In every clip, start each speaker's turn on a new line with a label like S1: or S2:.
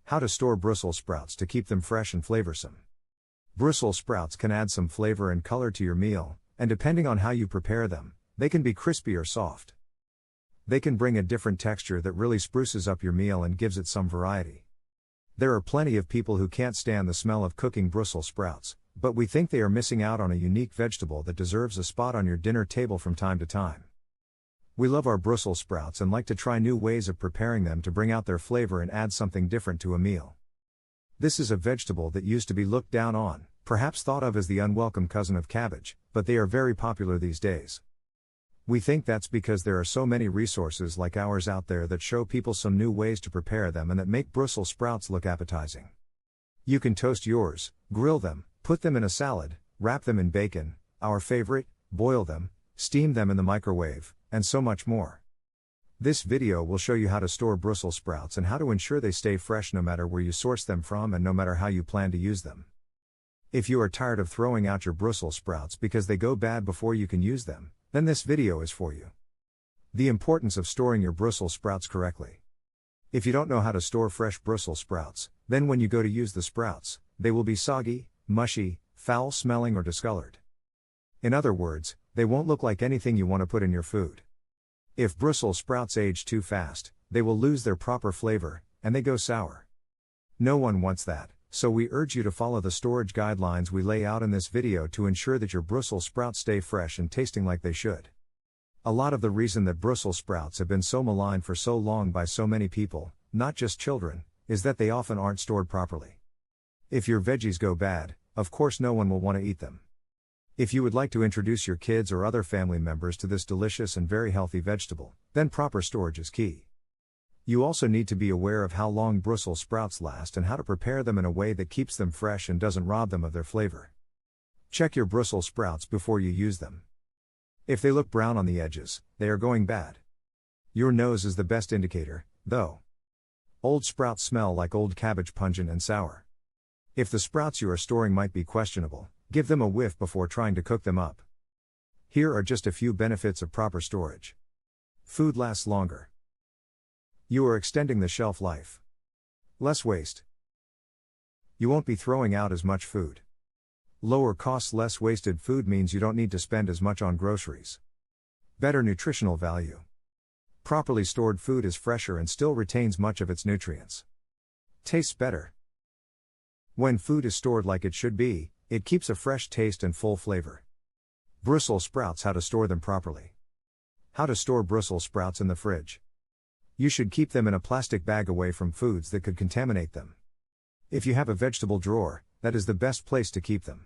S1: How to store Brussels sprouts to keep them fresh and flavorsome. Brussels sprouts can add some flavor and color to your meal, and depending on how you prepare them, they can be crispy or soft. They can bring a different texture that really spruces up your meal and gives it some variety. There are plenty of people who can't stand the smell of cooking Brussels sprouts, but we think they are missing out on a unique vegetable that deserves a spot on your dinner table from time to time. We love our Brussels sprouts and like to try new ways of preparing them to bring out their flavor and add something different to a meal. This is a vegetable that used to be looked down on, perhaps thought of as the unwelcome cousin of cabbage, but they are very popular these days. We think that's because there are so many resources like ours out there that show people some new ways to prepare them and that make Brussels sprouts look appetizing. You can toast yours, grill them, put them in a salad, wrap them in bacon, our favorite, boil them, steam them in the microwave, and so much more. This video will show you how to store Brussels sprouts and how to ensure they stay fresh no matter where you source them from and no matter how you plan to use them. If you are tired of throwing out your Brussels sprouts because they go bad before you can use them, then this video is for you. The importance of storing your Brussels sprouts correctly. If you don't know how to store fresh Brussels sprouts, then when you go to use the sprouts, they will be soggy, mushy, foul-smelling or discolored. In other words, they won't look like anything you want to put in your food. If Brussels sprouts age too fast, they will lose their proper flavor, and they go sour. No one wants that, so we urge you to follow the storage guidelines we lay out in this video to ensure that your Brussels sprouts stay fresh and tasting like they should. A lot of the reason that Brussels sprouts have been so maligned for so long by so many people, not just children, is that they often aren't stored properly. If your veggies go bad, of course no one will want to eat them. If you would like to introduce your kids or other family members to this delicious and very healthy vegetable, then proper storage is key. You also need to be aware of how long Brussels sprouts last and how to prepare them in a way that keeps them fresh and doesn't rob them of their flavor. Check your Brussels sprouts before you use them. If they look brown on the edges, they are going bad. Your nose is the best indicator, though. Old sprouts smell like old cabbage, pungent and sour. If the sprouts you are storing might be questionable, give them a whiff before trying to cook them up. Here are just a few benefits of proper storage. Food lasts longer. You are extending the shelf life. Less waste. You won't be throwing out as much food. Lower costs. Less wasted food means you don't need to spend as much on groceries. Better nutritional value. Properly stored food is fresher and still retains much of its nutrients. Tastes better. When food is stored like it should be, it keeps a fresh taste and full flavor. Brussels sprouts. How to store them properly. How to store Brussels sprouts in the fridge. You should keep them in a plastic bag away from foods that could contaminate them. If you have a vegetable drawer, that is the best place to keep them.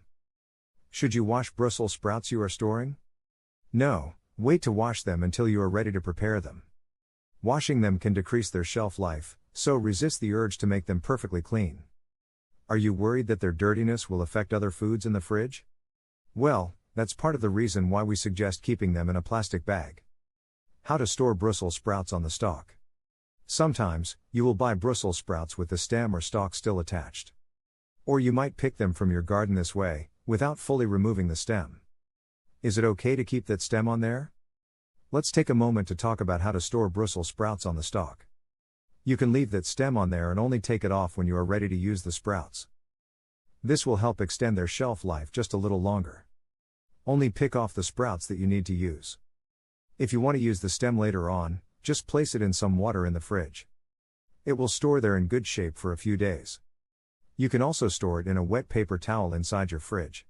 S1: Should you wash Brussels sprouts you are storing? No, wait to wash them until you are ready to prepare them. Washing them can decrease their shelf life, so resist the urge to make them perfectly clean. Are you worried that their dirtiness will affect other foods in the fridge? Well, that's part of the reason why we suggest keeping them in a plastic bag. How to store Brussels sprouts on the stalk. Sometimes, you will buy Brussels sprouts with the stem or stalk still attached. Or you might pick them from your garden this way, without fully removing the stem. Is it okay to keep that stem on there? Let's take a moment to talk about how to store Brussels sprouts on the stalk. You can leave that stem on there and only take it off when you are ready to use the sprouts. This will help extend their shelf life just a little longer. Only pick off the sprouts that you need to use. If you want to use the stem later on, just place it in some water in the fridge. It will store there in good shape for a few days. You can also store it in a wet paper towel inside your fridge.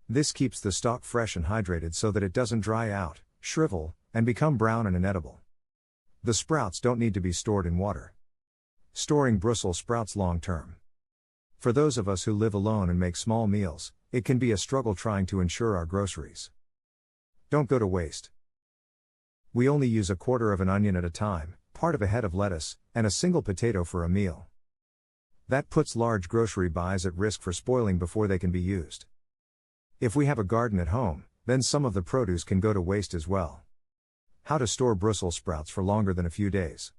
S1: This keeps the stalk fresh and hydrated so that it doesn't dry out, shrivel, and become brown and inedible. The sprouts don't need to be stored in water. Storing Brussels sprouts long term. For those of us who live alone and make small meals, it can be a struggle trying to ensure our groceries don't go to waste. We only use a quarter of an onion at a time, part of a head of lettuce, and a single potato for a meal. That puts large grocery buys at risk for spoiling before they can be used. If we have a garden at home, then some of the produce can go to waste as well. How to store Brussels sprouts for longer than a few days.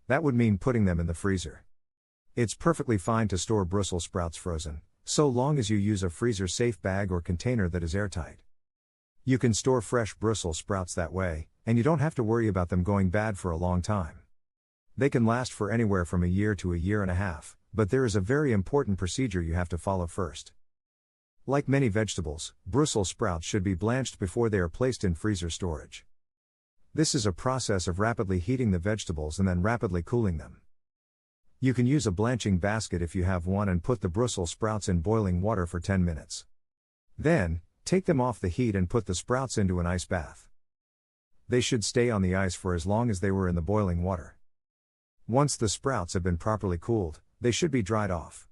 S1: That would mean putting them in the freezer. It's perfectly fine to store Brussels sprouts frozen, so long as you use a freezer-safe bag or container that is airtight. You can store fresh Brussels sprouts that way, and you don't have to worry about them going bad for a long time. They can last for anywhere from a year to a year and a half, but there is a very important procedure you have to follow first. Like many vegetables, Brussels sprouts should be blanched before they are placed in freezer storage. This is a process of rapidly heating the vegetables and then rapidly cooling them. You can use a blanching basket if you have one and put the Brussels sprouts in boiling water for 10 minutes. Then, take them off the heat and put the sprouts into an ice bath. They should stay on the ice for as long as they were in the boiling water. Once the sprouts have been properly cooled, they should be dried off.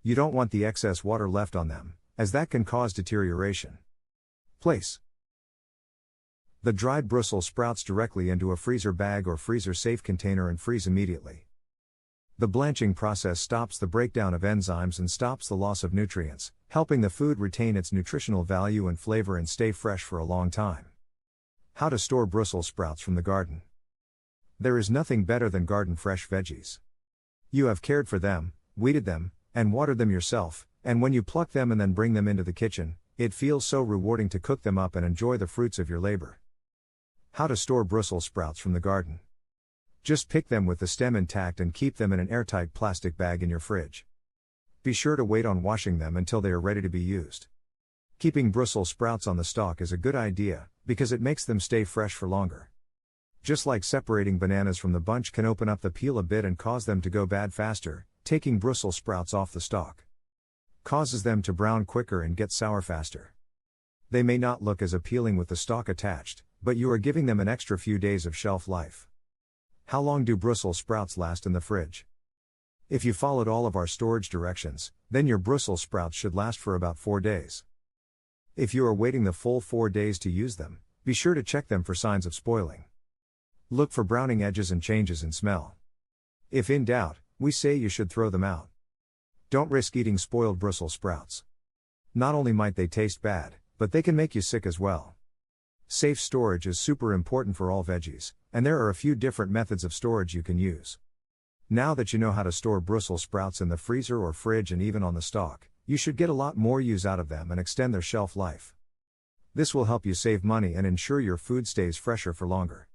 S1: You don't want the excess water left on them, as that can cause deterioration. Place the dried Brussels sprouts directly into a freezer bag or freezer-safe container and freeze immediately. The blanching process stops the breakdown of enzymes and stops the loss of nutrients, helping the food retain its nutritional value and flavor and stay fresh for a long time. How to store Brussels sprouts from the garden. There is nothing better than garden fresh veggies. You have cared for them, weeded them, and watered them yourself, and when you pluck them and then bring them into the kitchen, it feels so rewarding to cook them up and enjoy the fruits of your labor. How to store Brussels sprouts from the garden. Just pick them with the stem intact and keep them in an airtight plastic bag in your fridge. Be sure to wait on washing them until they are ready to be used. Keeping Brussels sprouts on the stalk is a good idea, because it makes them stay fresh for longer. Just like separating bananas from the bunch can open up the peel a bit and cause them to go bad faster, taking Brussels sprouts off the stalk causes them to brown quicker and get sour faster. They may not look as appealing with the stalk attached, but you are giving them an extra few days of shelf life. How long do Brussels sprouts last in the fridge? If you followed all of our storage directions, then your Brussels sprouts should last for about 4 days. If you are waiting the full 4 days to use them, be sure to check them for signs of spoiling. Look for browning edges and changes in smell. If in doubt, we say you should throw them out. Don't risk eating spoiled Brussels sprouts. Not only might they taste bad, but they can make you sick as well. Safe storage is super important for all veggies, and there are a few different methods of storage you can use. Now that you know how to store Brussels sprouts in the freezer or fridge and even on the stalk, you should get a lot more use out of them and extend their shelf life. This will help you save money and ensure your food stays fresher for longer.